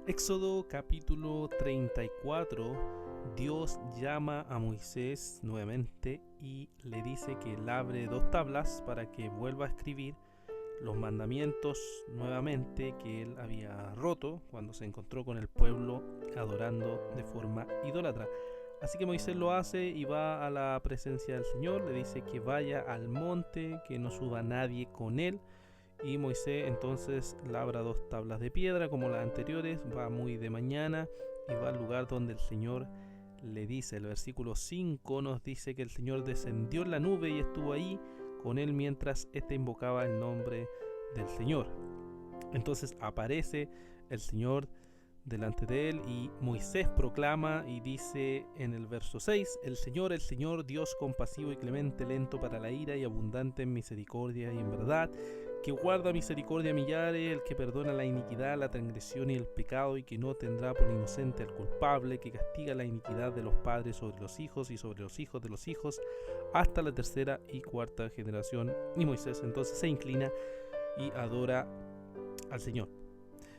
Éxodo capítulo 34, Dios llama a Moisés nuevamente y le dice que labre 2 tablas para que vuelva a escribir los mandamientos nuevamente que él había roto cuando se encontró con el pueblo adorando de forma idólatra. Así que Moisés lo hace y va a la presencia del Señor, le dice que vaya al monte, que no suba nadie con él. Y Moisés entonces labra 2 tablas de piedra como las anteriores, va muy de mañana y va al lugar donde el Señor le dice. El versículo 5 nos dice que el Señor descendió en la nube y estuvo ahí con él mientras éste invocaba el nombre del Señor. Entonces aparece el Señor delante de él y Moisés proclama y dice en el verso 6: el Señor, Dios compasivo y clemente, lento para la ira y abundante en misericordia y en verdad, que guarda misericordia a millares, el que perdona la iniquidad, la transgresión y el pecado, y que no tendrá por inocente al culpable, que castiga la iniquidad de los padres sobre los hijos y sobre los hijos de los hijos, hasta la 3ª y 4ª generación. Y Moisés entonces se inclina y adora al Señor.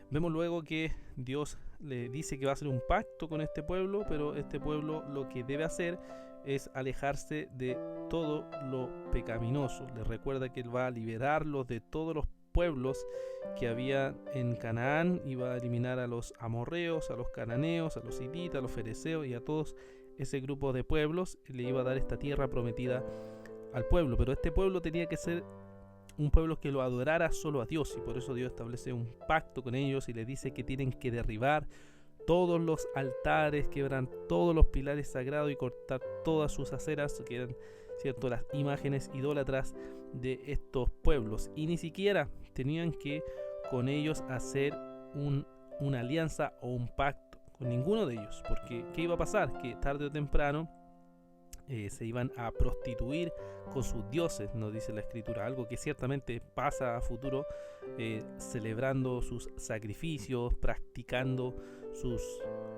Vemos luego que Dios le dice que va a hacer un pacto con este pueblo, pero este pueblo lo que debe hacer es alejarse de todo lo pecaminoso. Les recuerda que Él va a liberarlos de todos los pueblos que había en Canaán, y va a eliminar a los amorreos, a los cananeos, a los hititas, a los fereceos y a todos ese grupo de pueblos. Le iba a dar esta tierra prometida al pueblo, pero este pueblo tenía que ser un pueblo que lo adorara solo a Dios, y por eso Dios establece un pacto con ellos y les dice que tienen que derribar todos los altares, quebrar todos los pilares sagrados y cortar todas sus aceras, que eran, ¿cierto?, las imágenes idólatras de estos pueblos. Y ni siquiera tenían que con ellos hacer una alianza o un pacto con ninguno de ellos, porque ¿qué iba a pasar? Que tarde o temprano se iban a prostituir con sus dioses, nos dice la escritura, algo que ciertamente pasa a futuro, celebrando sus sacrificios, practicando sus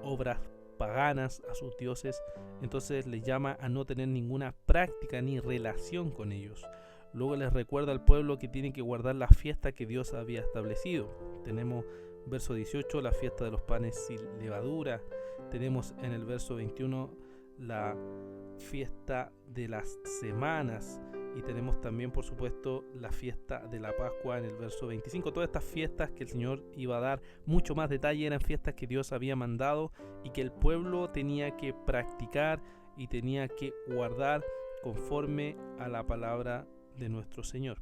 obras paganas a sus dioses. Entonces les llama a no tener ninguna práctica ni relación con ellos. Luego les recuerda al pueblo que tiene que guardar la fiesta que Dios había establecido. Tenemos verso 18, la fiesta de los panes sin levadura. Tenemos en el verso 21 la fiesta de las semanas, y tenemos también, por supuesto, la fiesta de la Pascua en el verso 25. Todas estas fiestas que el Señor iba a dar mucho más detalle eran fiestas que Dios había mandado y que el pueblo tenía que practicar y tenía que guardar conforme a la palabra de nuestro Señor.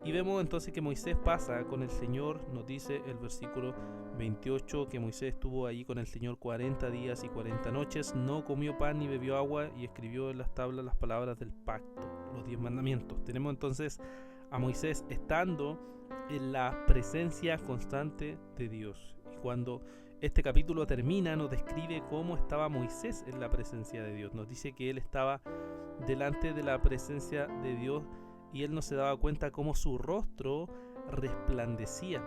Y vemos entonces que Moisés pasa con el Señor. Nos dice el versículo 28 que Moisés estuvo ahí con el Señor 40 días y 40 noches, no comió pan ni bebió agua, y escribió en las tablas las palabras del pacto, los 10 mandamientos. Tenemos entonces a Moisés estando en la presencia constante de Dios. Y cuando este capítulo termina, nos describe cómo estaba Moisés en la presencia de Dios. Nos dice que él estaba delante de la presencia de Dios y él no se daba cuenta cómo su rostro resplandecía.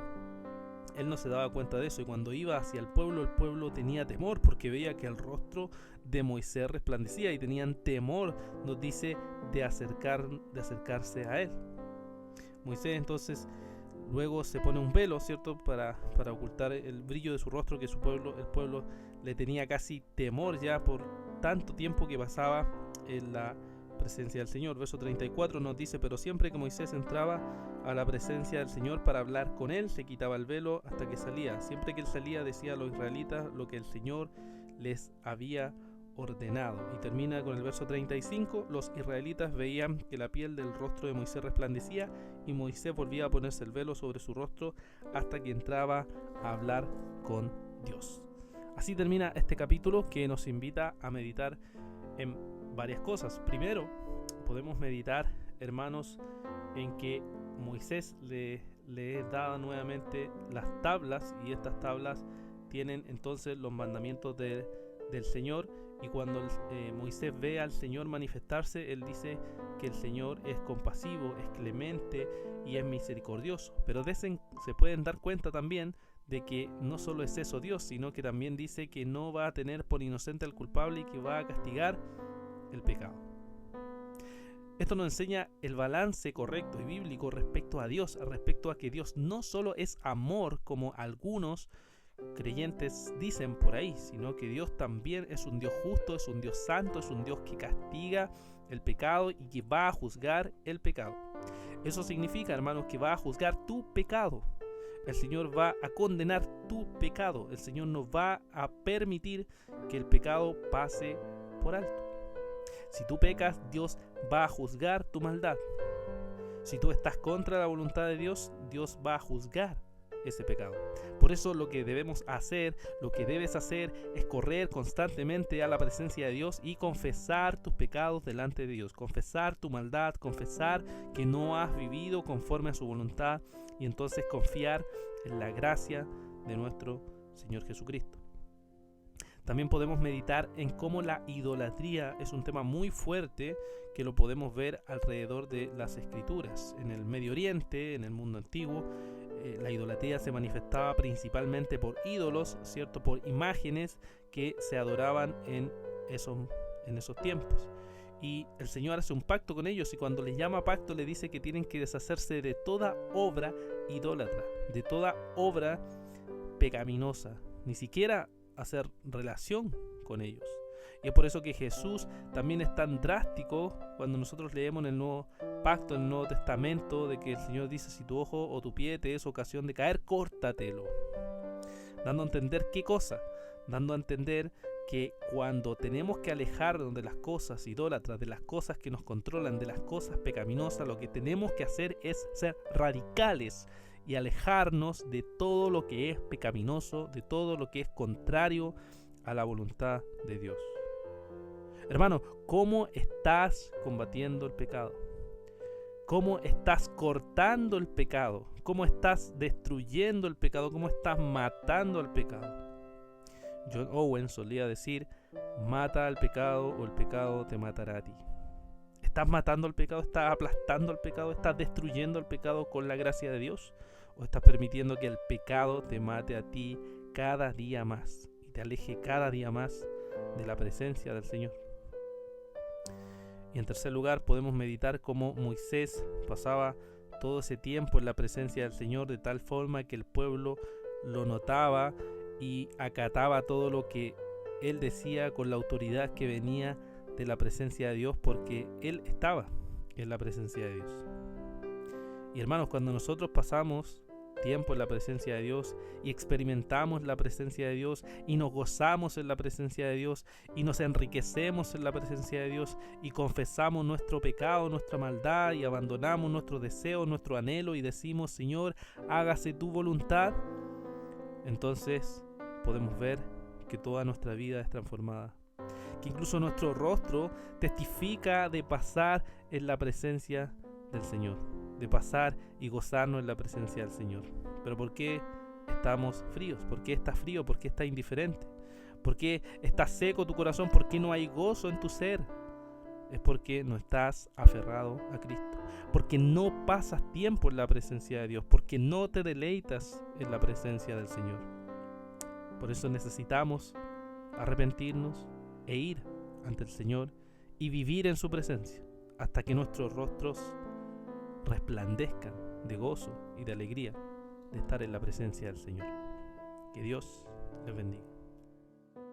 Él no se daba cuenta de eso, y cuando iba hacia el pueblo tenía temor porque veía que el rostro de Moisés resplandecía, y tenían temor, nos dice, de acercarse a él. Moisés entonces luego se pone un velo, ¿cierto?, para ocultar el brillo de su rostro, que el pueblo le tenía casi temor ya por tanto tiempo que pasaba en la presencia del Señor. Verso 34 nos dice: pero siempre que Moisés entraba a la presencia del Señor para hablar con él, se quitaba el velo hasta que salía. Siempre que él salía, decía a los israelitas lo que el Señor les había ordenado. Y termina con el verso 35: los israelitas veían que la piel del rostro de Moisés resplandecía, y Moisés volvía a ponerse el velo sobre su rostro hasta que entraba a hablar con Dios. Así termina este capítulo, que nos invita a meditar en varias cosas. Primero, podemos meditar, hermanos, en que Moisés le daba nuevamente las tablas, y estas tablas tienen entonces los mandamientos del Señor. Y cuando Moisés ve al Señor manifestarse, él dice que el Señor es compasivo, es clemente y es misericordioso. Pero se pueden dar cuenta también de que no solo es eso Dios, sino que también dice que no va a tener por inocente al culpable y que va a castigar el pecado. Esto nos enseña el balance correcto y bíblico respecto a Dios, respecto a que Dios no solo es amor, como algunos creyentes dicen por ahí, sino que Dios también es un Dios justo, es un Dios santo, es un Dios que castiga el pecado y que va a juzgar el pecado. Eso significa, hermanos, que va a juzgar tu pecado. El Señor va a condenar tu pecado. El Señor no va a permitir que el pecado pase por alto. Si tú pecas, Dios va a juzgar tu maldad. Si tú estás contra la voluntad de Dios, Dios va a juzgar ese pecado. Por eso lo que debemos hacer, lo que debes hacer es correr constantemente a la presencia de Dios y confesar tus pecados delante de Dios, confesar tu maldad, confesar que no has vivido conforme a su voluntad y entonces confiar en la gracia de nuestro Señor Jesucristo. También podemos meditar en cómo la idolatría es un tema muy fuerte que lo podemos ver alrededor de las Escrituras. En el Medio Oriente, en el mundo antiguo, la idolatría se manifestaba principalmente por ídolos, ¿cierto? Por imágenes que se adoraban en esos tiempos. Y el Señor hace un pacto con ellos y cuando les llama pacto le dice que tienen que deshacerse de toda obra idólatra, de toda obra pecaminosa, ni siquiera hacer relación con ellos. Y es por eso que Jesús también es tan drástico cuando nosotros leemos en el Nuevo Pacto, en el Nuevo Testamento, de que el Señor dice: si tu ojo o tu pie te es ocasión de caer, córtatelo. Dando a entender qué cosa, dando a entender que cuando tenemos que alejarnos de las cosas idólatras, de las cosas que nos controlan, de las cosas pecaminosas, lo que tenemos que hacer es ser radicales y alejarnos de todo lo que es pecaminoso, de todo lo que es contrario a la voluntad de Dios. Hermano, ¿cómo estás combatiendo el pecado? ¿Cómo estás cortando el pecado? ¿Cómo estás destruyendo el pecado? ¿Cómo estás matando al pecado? John Owen solía decir: mata al pecado o el pecado te matará a ti. ¿Estás matando al pecado? ¿Estás aplastando al pecado? ¿Estás destruyendo el pecado con la gracia de Dios? ¿O estás permitiendo que el pecado te mate a ti cada día más y te aleje cada día más de la presencia del Señor? Y en tercer lugar, podemos meditar cómo Moisés pasaba todo ese tiempo en la presencia del Señor de tal forma que el pueblo lo notaba y acataba todo lo que él decía con la autoridad que venía de la presencia de Dios, porque él estaba en la presencia de Dios. Y hermanos, cuando nosotros pasamos tiempo en la presencia de Dios y experimentamos la presencia de Dios y nos gozamos en la presencia de Dios y nos enriquecemos en la presencia de Dios y confesamos nuestro pecado, nuestra maldad y abandonamos nuestros deseos, nuestro anhelo y decimos: Señor, hágase tu voluntad, entonces podemos ver que toda nuestra vida es transformada, que incluso nuestro rostro testifica de pasar en la presencia del Señor, de pasar y gozarnos en la presencia del Señor. Pero ¿por qué estamos fríos? ¿Por qué estás frío? ¿Por qué estás indiferente? ¿Por qué está seco tu corazón? ¿Por qué no hay gozo en tu ser? Es porque no estás aferrado a Cristo, porque no pasas tiempo en la presencia de Dios, porque no te deleitas en la presencia del Señor. Por eso necesitamos arrepentirnos e ir ante el Señor y vivir en su presencia hasta que nuestros rostros resplandezcan de gozo y de alegría de estar en la presencia del Señor. Que Dios les bendiga.